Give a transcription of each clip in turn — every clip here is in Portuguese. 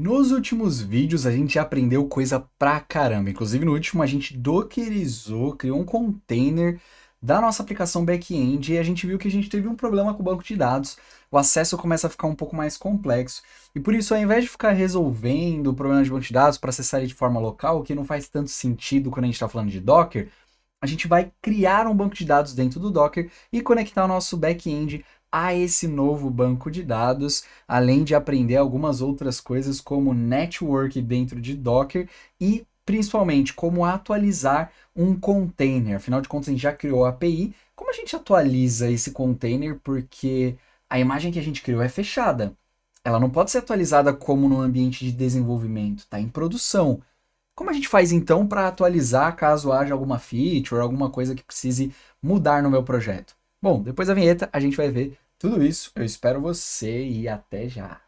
Nos últimos vídeos a gente aprendeu coisa pra caramba. Inclusive no último a gente dockerizou, criou um container da nossa aplicação back-end e a gente viu que a gente teve um problema com o banco de dados. O acesso começa a ficar um pouco mais complexo. E por isso, ao invés de ficar resolvendo o problema de banco de dados para acessar ele de forma local, o que não faz tanto sentido quando a gente está falando de Docker, a gente vai criar um banco de dados dentro do Docker e conectar o nosso back-end a esse novo banco de dados, além de aprender algumas outras coisas como network dentro de Docker e principalmente como atualizar um container. Afinal de contas, a gente já criou a API. Como a gente atualiza esse container? Porque a imagem que a gente criou é fechada. Ela não pode ser atualizada como no ambiente de desenvolvimento, está em produção. Como a gente faz então para atualizar caso haja alguma feature, alguma coisa que precise mudar no meu projeto? Bom, depois da vinheta a gente vai ver tudo isso. Eu espero você e até já.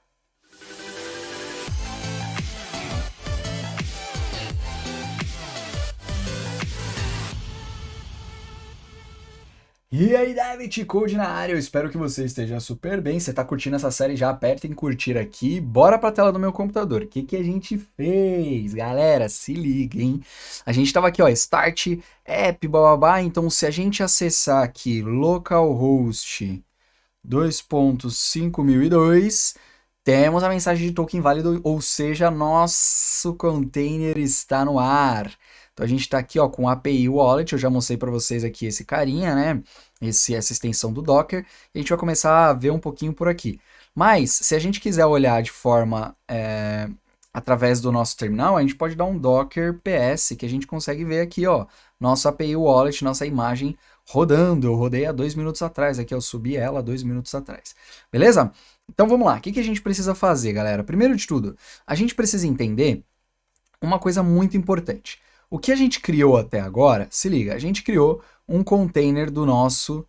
E aí, David Code na área, eu espero que você esteja super bem. Você está curtindo essa série, já aperta em curtir aqui. Bora para a tela do meu computador. O que a gente fez? Galera, se liga, hein? A gente estava aqui, ó, Start App, bababá. Então, se a gente acessar aqui localhost 2.5002, temos a mensagem de token válido, ou seja, nosso container está no ar. Então a gente está aqui, ó, com o API Wallet. Eu já mostrei para vocês aqui esse carinha, né? Essa extensão do Docker. E a gente vai começar a ver um pouquinho por aqui. Mas, se a gente quiser olhar de forma através do nosso terminal, a gente pode dar um Docker PS, que a gente consegue ver aqui, ó, nosso API Wallet, nossa imagem rodando. Eu rodei há 2 minutos atrás, aqui eu subi ela há 2 minutos atrás. Beleza? Então vamos lá. O que a gente precisa fazer, galera? Primeiro de tudo, a gente precisa entender uma coisa muito importante. O que a gente criou até agora, se liga, a gente criou um container do nosso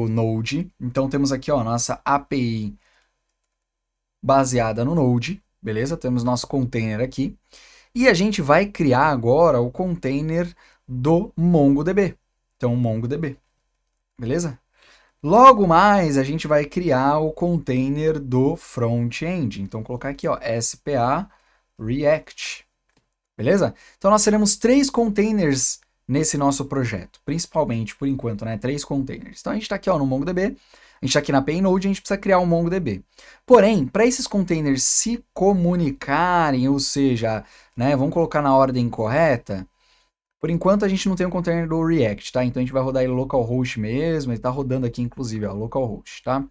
Node. Então temos aqui, ó, nossa API baseada no Node, beleza? Temos nosso container aqui. E a gente vai criar agora o container do MongoDB. Então, MongoDB, beleza? Logo mais, a gente vai criar o container do front-end. Então, colocar aqui, ó, SPA React. Beleza? Então, nós teremos 3 containers nesse nosso projeto. Principalmente, por enquanto, né? 3 containers. Então, a gente está aqui, ó, no MongoDB. A gente está aqui na API Node, a gente precisa criar um MongoDB. Porém, para esses containers se comunicarem, ou seja, né, vamos colocar na ordem correta, por enquanto a gente não tem um container do React, tá? Então a gente vai rodar ele localhost mesmo, ele tá rodando aqui inclusive, ó, localhost, tá?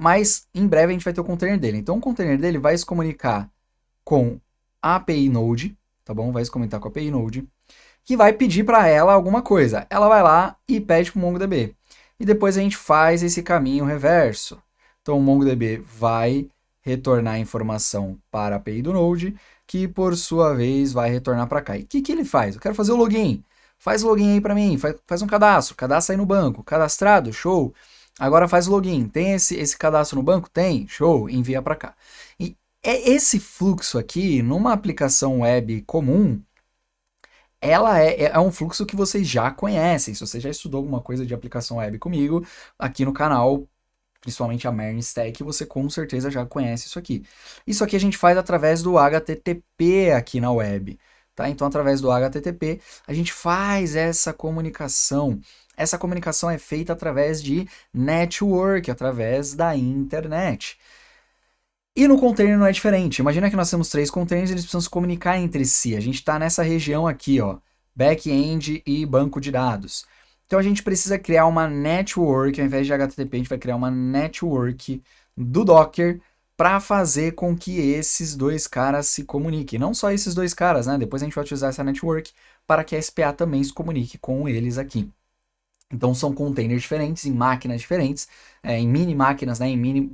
Mas em breve a gente vai ter o container dele. Então o container dele vai se comunicar com a API Node, tá bom? Vai se comunicar com a API Node, que vai pedir para ela alguma coisa. Ela vai lá e pede para o MongoDB. E depois a gente faz esse caminho reverso. Então o MongoDB vai retornar a informação para a API do Node, que por sua vez vai retornar para cá. E o que ele faz? Eu quero fazer o login. Faz o login aí para mim, faz um cadastro. Cadastra aí no banco. Cadastrado, show. Agora faz o login. Tem esse cadastro no banco? Tem, show. Envia para cá. E esse fluxo aqui, numa aplicação web comum, ela é um fluxo que vocês já conhecem. Se você já estudou alguma coisa de aplicação web comigo, aqui no canal, principalmente a Mern Stack, você com certeza já conhece isso aqui. Isso aqui a gente faz através do HTTP aqui na web, tá? Então, através do HTTP, a gente faz essa comunicação. Essa comunicação é feita através de network, através da internet. E no container não é diferente. Imagina que nós temos 3 containers, eles precisam se comunicar entre si. A gente está nessa região aqui, ó, back-end e banco de dados. Então a gente precisa criar uma network, ao invés de HTTP, a gente vai criar uma network do Docker para fazer com que esses 2 caras se comuniquem. Não só esses 2 caras, né? Depois a gente vai utilizar essa network para que a SPA também se comunique com eles aqui. Então são containers diferentes, em máquinas diferentes, em mini máquinas, né?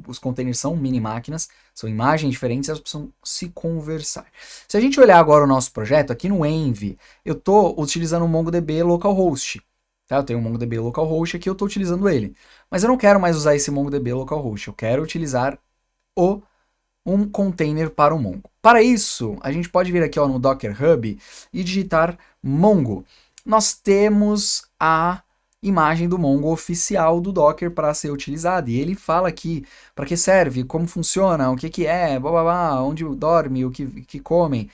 Os containers são mini máquinas, são imagens diferentes, elas precisam se conversar. Se a gente olhar agora o nosso projeto, aqui no Env, eu estou utilizando o MongoDB localhost. Tá? Eu tenho o MongoDB localhost aqui, eu estou utilizando ele. Mas eu não quero mais usar esse MongoDB localhost, eu quero utilizar um container para o Mongo. Para isso, a gente pode vir aqui, ó, no Docker Hub e digitar Mongo. Nós temos a imagem do Mongo oficial do Docker para ser utilizada. E ele fala aqui para que serve, como funciona, o que que é, blá, blá, blá, onde dorme, o que comem.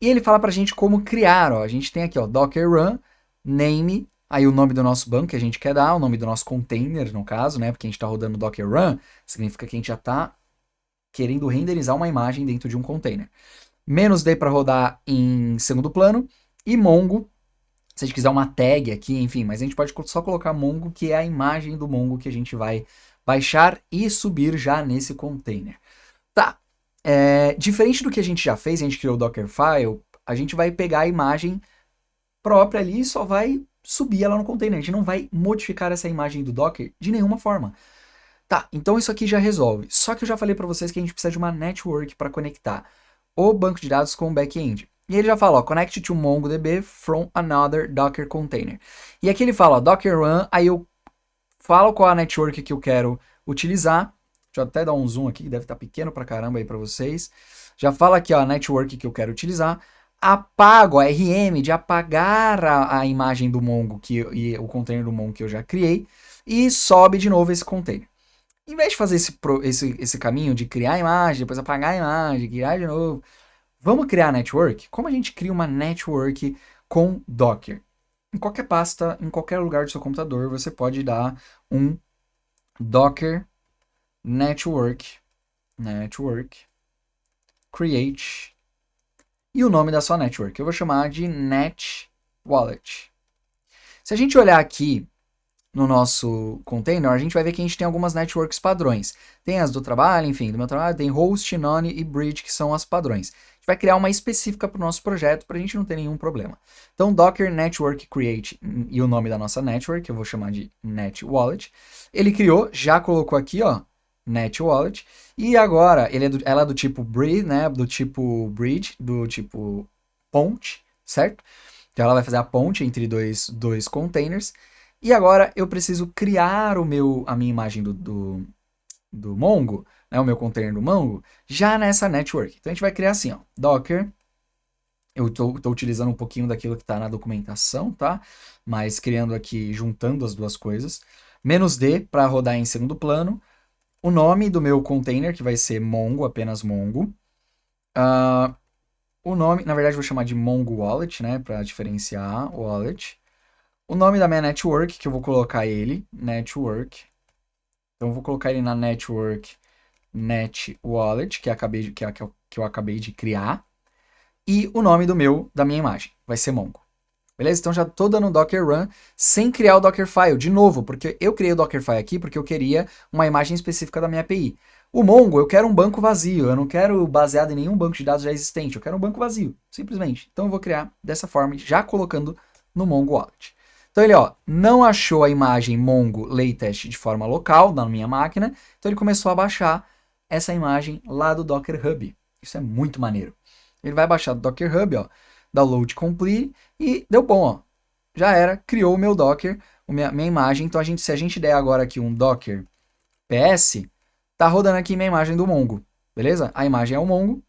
E ele fala para a gente como criar, ó. A gente tem aqui, ó, Docker Run, name, aí o nome do nosso banco que a gente quer dar, o nome do nosso container, no caso, né? Porque a gente está rodando Docker Run, significa que a gente já está querendo renderizar uma imagem dentro de um container. -d para rodar em segundo plano, e Mongo, se a gente quiser uma tag aqui, enfim, mas a gente pode só colocar Mongo, que é a imagem do Mongo que a gente vai baixar e subir já nesse container. Tá, diferente do que a gente já fez, a gente criou o Dockerfile, a gente vai pegar a imagem própria ali e só vai subir ela no container. A gente não vai modificar essa imagem do Docker de nenhuma forma. Tá, então isso aqui já resolve. Só que eu já falei para vocês que a gente precisa de uma network para conectar o banco de dados com o back-end. E ele já fala, ó, connect to MongoDB from another Docker container. E aqui ele fala, ó, Docker Run, aí eu falo qual a network que eu quero utilizar. Deixa eu até dar um zoom aqui, que deve estar pequeno pra caramba aí para vocês. Já fala aqui, ó, a network que eu quero utilizar. Apago a RM de apagar a imagem do Mongo e o container do Mongo que eu já criei. E sobe de novo esse container. Em vez de fazer esse caminho de criar a imagem, depois apagar a imagem, criar de novo, vamos criar a network? Como a gente cria uma network com Docker? Em qualquer pasta, em qualquer lugar do seu computador, você pode dar um Docker network create e o nome da sua network. Eu vou chamar de net wallet. Se a gente olhar aqui no nosso container, a gente vai ver que a gente tem algumas networks padrões. Tem as do trabalho, enfim, do meu trabalho, tem host, none e bridge, que são as padrões. A gente vai criar uma específica para o nosso projeto, para a gente não ter nenhum problema. Então, Docker Network Create e o nome da nossa network, eu vou chamar de Net Wallet. Ele criou, já colocou aqui, ó, Net Wallet. E agora, ela é do tipo bridge, né, do tipo bridge, do tipo ponte, certo? Então, ela vai fazer a ponte entre dois containers. E agora eu preciso criar a minha imagem do Mongo, né, o meu container do Mongo, já nessa network. Então a gente vai criar assim, ó, Docker. Eu tô utilizando um pouquinho daquilo que está na documentação, tá? Mas criando aqui, juntando as duas coisas. -d para rodar em segundo plano. O nome do meu container, que vai ser Mongo, apenas Mongo. O nome, na verdade, eu vou chamar de Mongo Wallet, né, para diferenciar Wallet. O nome da minha network, que eu vou colocar ele, network. Então eu vou colocar ele na network net wallet, que eu acabei de criar. E o nome da minha imagem, vai ser Mongo. Beleza? Então já estou dando Docker Run sem criar o Dockerfile, de novo, porque eu criei o Dockerfile aqui porque eu queria uma imagem específica da minha API. O Mongo, eu quero um banco vazio, eu não quero baseado em nenhum banco de dados já existente, eu quero um banco vazio, simplesmente. Então eu vou criar dessa forma, já colocando no Mongo Wallet. Então ele, ó, não achou a imagem Mongo latest de forma local na minha máquina, então ele começou a baixar essa imagem lá do Docker Hub. Isso é muito maneiro. Ele vai baixar do Docker Hub, ó, download complete, e deu bom, ó. Já era, criou o meu Docker, minha imagem. Então se a gente der agora aqui um Docker PS, tá rodando aqui minha imagem do Mongo, beleza? A imagem é o Mongo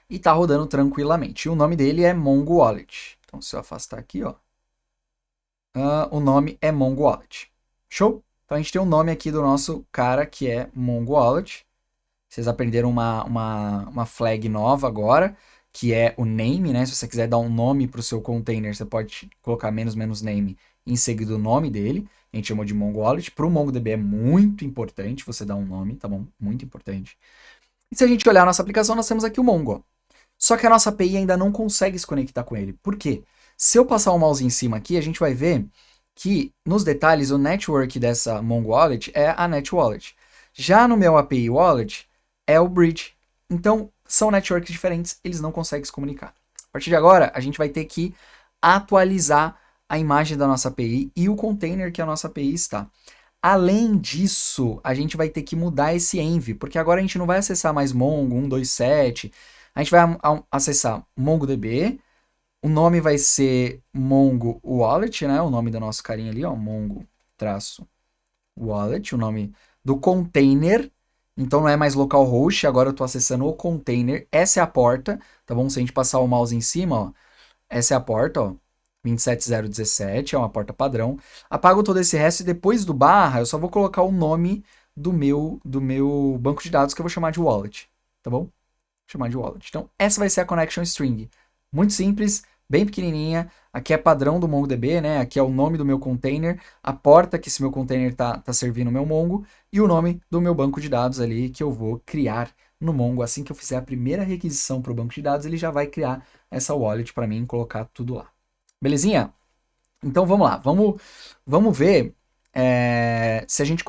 e tá rodando tranquilamente. E o nome dele é Mongo Wallet. Então se eu afastar aqui, ó, o nome é Mongo Wallet. Show? Então a gente tem o nome aqui do nosso cara que é Mongo Wallet. Vocês aprenderam uma flag nova agora, que é o name, né? Se você quiser dar um nome para o seu container, você pode colocar menos name em seguida do nome dele. A gente chamou de Mongo Wallet. Para o MongoDB é muito importante você dar um nome, tá bom? Muito importante. E se a gente olhar a nossa aplicação, nós temos aqui o Mongo, ó. Só que a nossa API ainda não consegue se conectar com ele. Por quê? Se eu passar o mouse em cima aqui, a gente vai ver que, nos detalhes, o network dessa Mongo Wallet é a Net Wallet. Já no meu API Wallet, é o Bridge. Então, são networks diferentes, eles não conseguem se comunicar. A partir de agora, a gente vai ter que atualizar a imagem da nossa API e o container que a nossa API está. Além disso, a gente vai ter que mudar esse env, porque agora a gente não vai acessar mais Mongo 127, a gente vai acessar MongoDB, o nome vai ser Mongo Wallet, né? O nome do nosso carinha ali, ó, Mongo-Wallet, o nome do container. Então não é mais localhost, agora eu estou acessando o container. Essa é a porta, tá bom? Se a gente passar o mouse em cima, ó, essa é a porta, ó. 27017, é uma porta padrão. Apago todo esse resto e depois do barra eu só vou colocar o nome do meu banco de dados que eu vou chamar de wallet, tá bom? Vou chamar de wallet. Então, essa vai ser a connection string. Muito simples, bem pequenininha. Aqui é padrão do MongoDB, né? Aqui é o nome do meu container, a porta que esse meu container tá servindo o meu Mongo e o nome do meu banco de dados ali que eu vou criar no Mongo. Assim que eu fizer a primeira requisição para o banco de dados, ele já vai criar essa wallet para mim e colocar tudo lá. Belezinha? Então vamos lá, vamos ver se a gente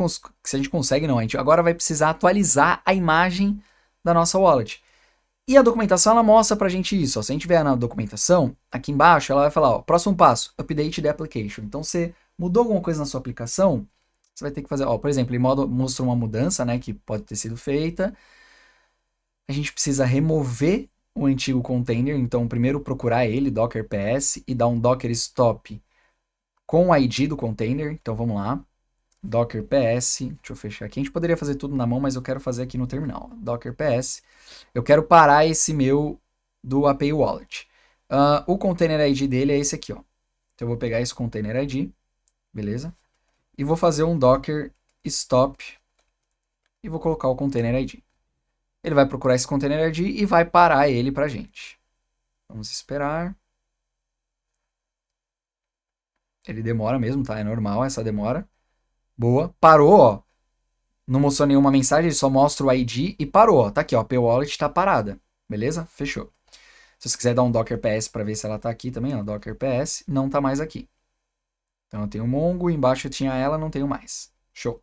consegue, não. A gente agora vai precisar atualizar a imagem da nossa wallet. E a documentação ela mostra pra gente isso. Ó. Se a gente vier na documentação, aqui embaixo ela vai falar, ó, próximo passo, update the application. Então você mudou alguma coisa na sua aplicação, você vai ter que fazer, ó, por exemplo, ele mostra uma mudança, né, que pode ter sido feita. A gente precisa remover o antigo container, então primeiro procurar ele, docker ps, e dar um docker stop com o ID do container. Então vamos lá, docker ps, deixa eu fechar aqui. A gente poderia fazer tudo na mão, mas eu quero fazer aqui no terminal. Docker ps, eu quero parar esse meu do API Wallet. O container ID dele é esse aqui, ó. Então eu vou pegar esse container ID, beleza? E vou fazer um docker stop e vou colocar o container ID. Ele vai procurar esse container ID e vai parar ele pra gente. Vamos esperar. Ele demora mesmo, tá? É normal essa demora. Boa. Parou, ó. Não mostrou nenhuma mensagem, ele só mostra o ID e parou, ó. Tá aqui, ó. A P-Wallet tá parada. Beleza? Fechou. Se você quiser dar um docker ps para ver se ela tá aqui também, ó. Docker ps, não tá mais aqui. Então eu tenho o Mongo, embaixo eu tinha ela, não tenho mais. Show.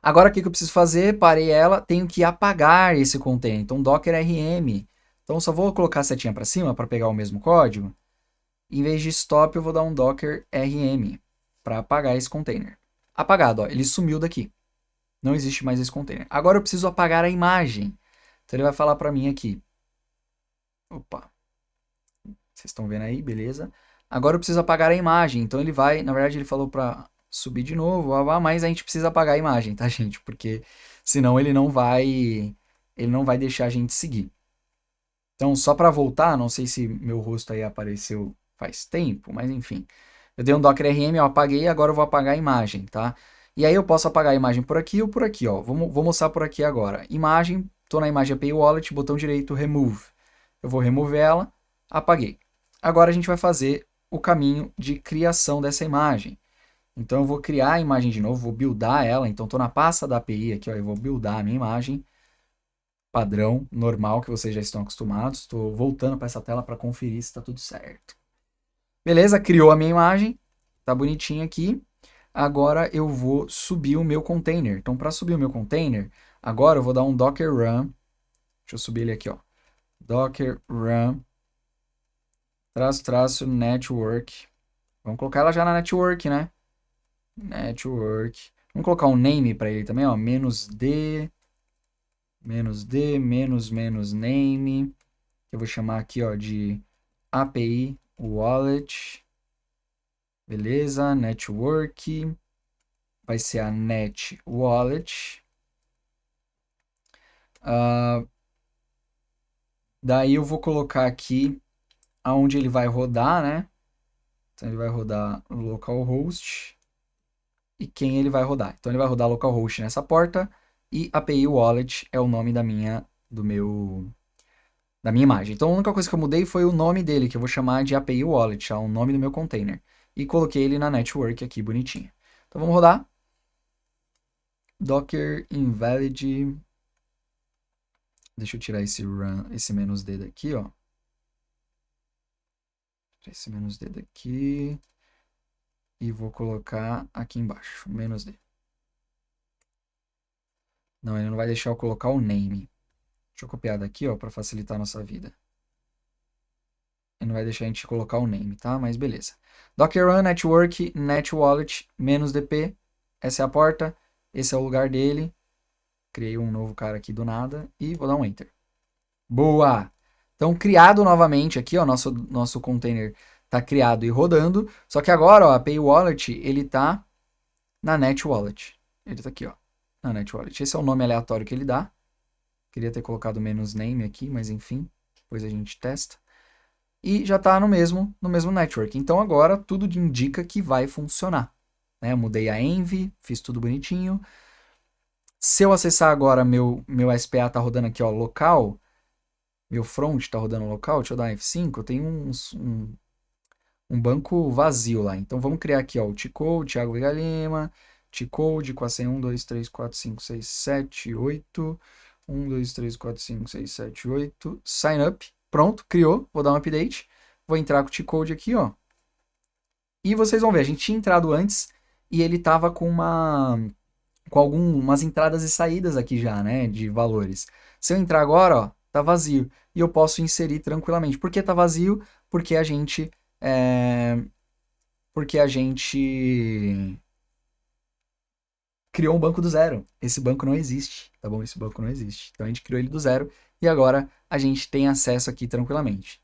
Agora o que eu preciso fazer? Parei ela, tenho que apagar esse container. Então docker rm. Então eu só vou colocar a setinha para cima para pegar o mesmo código. Em vez de stop, eu vou dar um docker rm para apagar esse container. Apagado, ó, ele sumiu daqui. Não existe mais esse container. Agora eu preciso apagar a imagem. Então ele vai falar para mim aqui. Opa. Vocês estão vendo aí, beleza? Agora eu preciso apagar a imagem. Então ele vai, na verdade ele falou para subir de novo, mas a gente precisa apagar a imagem, tá, gente? Porque senão ele não vai deixar a gente seguir. Então, só para voltar, não sei se meu rosto aí apareceu faz tempo, mas enfim. Eu dei um docker rm, eu apaguei, agora eu vou apagar a imagem, tá? E aí eu posso apagar a imagem por aqui ou por aqui, ó. Vou mostrar por aqui agora. Imagem, tô na imagem API Wallet, botão direito, remove. Eu vou remover ela, apaguei. Agora a gente vai fazer o caminho de criação dessa imagem. Então eu vou criar a imagem de novo, vou buildar ela. Então tô na pasta da API aqui, ó, eu vou buildar a minha imagem. Padrão, normal, que vocês já estão acostumados. Estou voltando para essa tela para conferir se está tudo certo. Beleza, criou a minha imagem, tá bonitinha aqui. Agora eu vou subir o meu container. Então, para subir o meu container, agora eu vou dar um docker run. Deixa eu subir ele aqui, ó. Docker run -- network. Vamos colocar ela já na network, né? Network. Vamos colocar um name para ele também, ó. -d -name, que eu vou chamar aqui, ó, de API Wallet, beleza, network, vai ser a net wallet, daí eu vou colocar aqui aonde ele vai rodar, né, então ele vai rodar localhost, e quem ele vai rodar, então ele vai rodar localhost nessa porta, e API Wallet é o nome da minha imagem. Então a única coisa que eu mudei foi o nome dele, que eu vou chamar de API Wallet, o nome do meu container. E coloquei ele na network aqui, bonitinho. Então vamos rodar. Docker invalid. Deixa eu tirar esse run, esse "-d" daqui, ó. Tirar esse "-d" daqui. E vou colocar aqui embaixo, "-d". Não, ele não vai deixar eu colocar o name. Deixa eu copiar daqui, ó, para facilitar a nossa vida. Ele não vai deixar a gente colocar o name, tá? Mas beleza. Docker run network net wallet -dp. Essa é a porta. Esse é o lugar dele. Criei um novo cara aqui do nada. E vou dar um enter. Boa! Então, criado novamente aqui, ó. Nosso container tá criado e rodando. Só que agora, ó, a API Wallet, ele tá na net wallet. Ele tá aqui, ó. Na net wallet. Esse é o nome aleatório que ele dá. Queria ter colocado -name aqui, mas enfim. Depois a gente testa. e já está no mesmo network. Então agora tudo indica que vai funcionar. Né? Mudei a env, fiz tudo bonitinho. Se eu acessar agora meu SPA tá rodando aqui, ó, local, meu front tá rodando local, deixa eu dar um F5, eu tenho um banco vazio lá. Então vamos criar aqui, ó, o T-Code, Thiago Veiga Lima, T-Code com a senha 1, 2, 3, 4, 5, 6, 7, 8, 1, 2, 3, 4, 5, 6, 7, 8, sign up, pronto, criou, vou dar um update, vou entrar com o T-Code aqui, ó, e vocês vão ver, a gente tinha entrado antes e ele tava com algumas entradas e saídas aqui já, né, de valores. Se eu entrar agora, ó, tá vazio, e eu posso inserir tranquilamente. Por que tá vazio? Porque a gente porque a gente criou um banco do zero. Esse banco não existe, tá bom? Esse banco não existe. Então a gente criou ele do zero e agora a gente tem acesso aqui tranquilamente.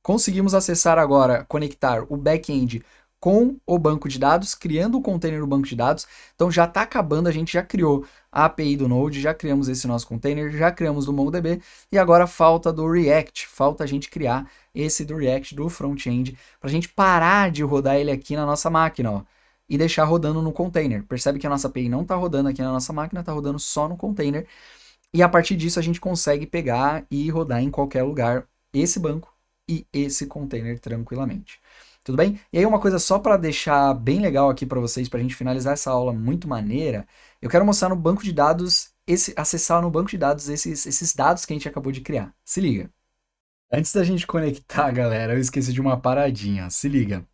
Conseguimos acessar agora, conectar o back-end com o banco de dados, criando o container do banco de dados. Então já está acabando, a gente já criou a API do Node, já criamos esse nosso container, já criamos do MongoDB e agora falta do React, falta a gente criar esse do React do front-end para a gente parar de rodar ele aqui na nossa máquina, ó, e deixar rodando no container. Percebe que a nossa API não está rodando aqui na nossa máquina, está rodando só no container. E a partir disso a gente consegue pegar e rodar em qualquer lugar esse banco e esse container tranquilamente. Tudo bem? E aí uma coisa só para deixar bem legal aqui para vocês, para a gente finalizar essa aula muito maneira, eu quero mostrar no banco de dados, acessar no banco de dados esses dados que a gente acabou de criar. Se liga. Antes da gente conectar, galera, eu esqueci de uma paradinha. Se liga.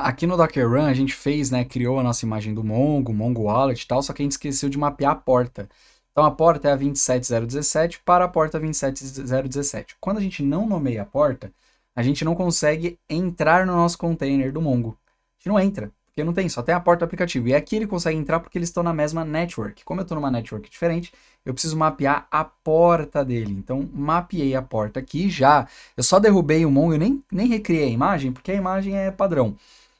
Aqui no Docker Run a gente fez, né, criou a nossa imagem do Mongo Wallet e tal, só que a gente esqueceu de mapear a porta. Então a porta é a 27017 para a porta 27017. Quando a gente não nomeia a porta, a gente não consegue entrar no nosso container do Mongo. A gente não entra, porque não tem, só tem a porta do aplicativo. E aqui ele consegue entrar porque eles estão na mesma network. Como eu estou numa network diferente, eu preciso mapear a porta dele. Então mapeei a porta aqui já. Eu só derrubei o Mongo, eu nem recriei a imagem, porque a imagem é padrão.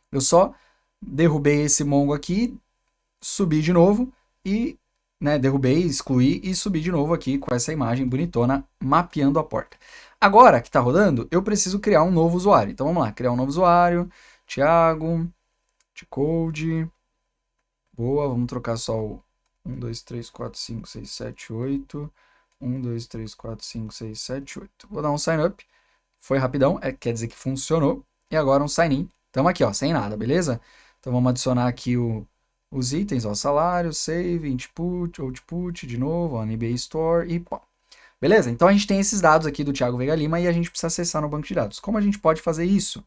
Eu só derrubei esse Mongo aqui, subi de novo e, né, derrubei, excluí e subi de novo aqui com essa imagem bonitona mapeando a porta. Agora que está rodando, eu preciso criar um novo usuário. Então vamos lá, criar um novo usuário, Thiago, T-Code, boa, vamos trocar só o 1, 2, 3, 4, 5, 6, 7, 8, 1, 2, 3, 4, 5, 6, 7, 8. Vou dar um sign up, foi rapidão, quer dizer que funcionou. E agora um sign in, estamos aqui, ó, sem nada, beleza? Então vamos adicionar aqui os itens, ó, salário, save, input, output, de novo, ó, NBA Store e pô. Beleza? Então a gente tem esses dados aqui do Thiago Veiga Lima e a gente precisa acessar no banco de dados. Como a gente pode fazer isso?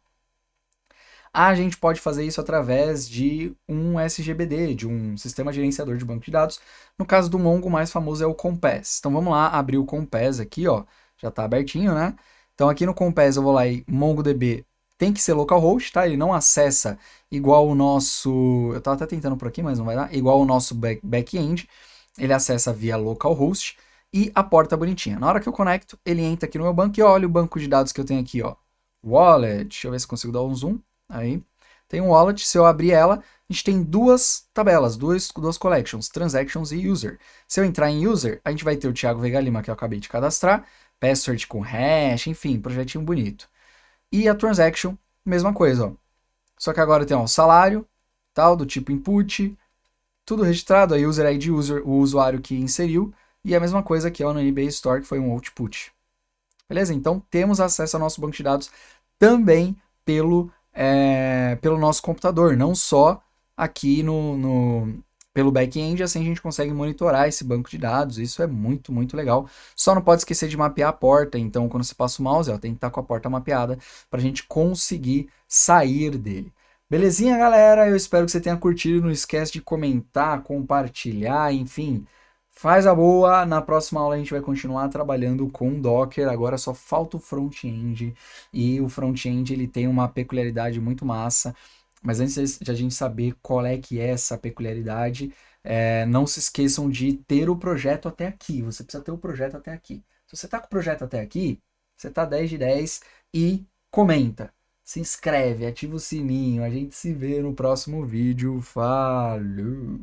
A gente pode fazer isso através de um SGBD, de um sistema gerenciador de banco de dados. No caso do Mongo, o mais famoso é o Compass. Então vamos lá, abrir o Compass aqui, ó, já está abertinho, né? Então aqui no Compass eu vou lá e MongoDB tem que ser localhost, tá? Ele não acessa igual o nosso... Eu estava até tentando por aqui, mas não vai dar. Igual o nosso back-end. Ele acessa via localhost e a porta bonitinha. Na hora que eu conecto, ele entra aqui no meu banco e olha o banco de dados que eu tenho aqui, ó. Wallet, deixa eu ver se consigo dar um zoom. Aí, tem um wallet, se eu abrir ela, a gente tem duas tabelas, duas collections, transactions e user. Se eu entrar em user, a gente vai ter o Thiago Veiga Lima, que eu acabei de cadastrar, password com hash, enfim, projetinho bonito. E a transaction, mesma coisa, ó. Só que agora tem ó, o salário, tal, do tipo input, tudo registrado, a user ID, o usuário que inseriu, e a mesma coisa aqui ó, no eBay Store, que foi um output. Beleza? Então, temos acesso ao nosso banco de dados também pelo nosso computador, não só aqui pelo back-end, assim a gente consegue monitorar esse banco de dados, isso é muito, muito legal. Só não pode esquecer de mapear a porta, então quando você passa o mouse, ó, tem que estar com a porta mapeada para a gente conseguir sair dele. Belezinha, galera? Eu espero que você tenha curtido, não esquece de comentar, compartilhar, enfim... Faz a boa, na próxima aula a gente vai continuar trabalhando com Docker, agora só falta o front-end, e o front-end ele tem uma peculiaridade muito massa, mas antes de a gente saber qual é que é essa peculiaridade, não se esqueçam de ter o projeto até aqui, você precisa ter o projeto até aqui. Se você está com o projeto até aqui, você está 10 de 10 e comenta, se inscreve, ativa o sininho, a gente se vê no próximo vídeo, falou!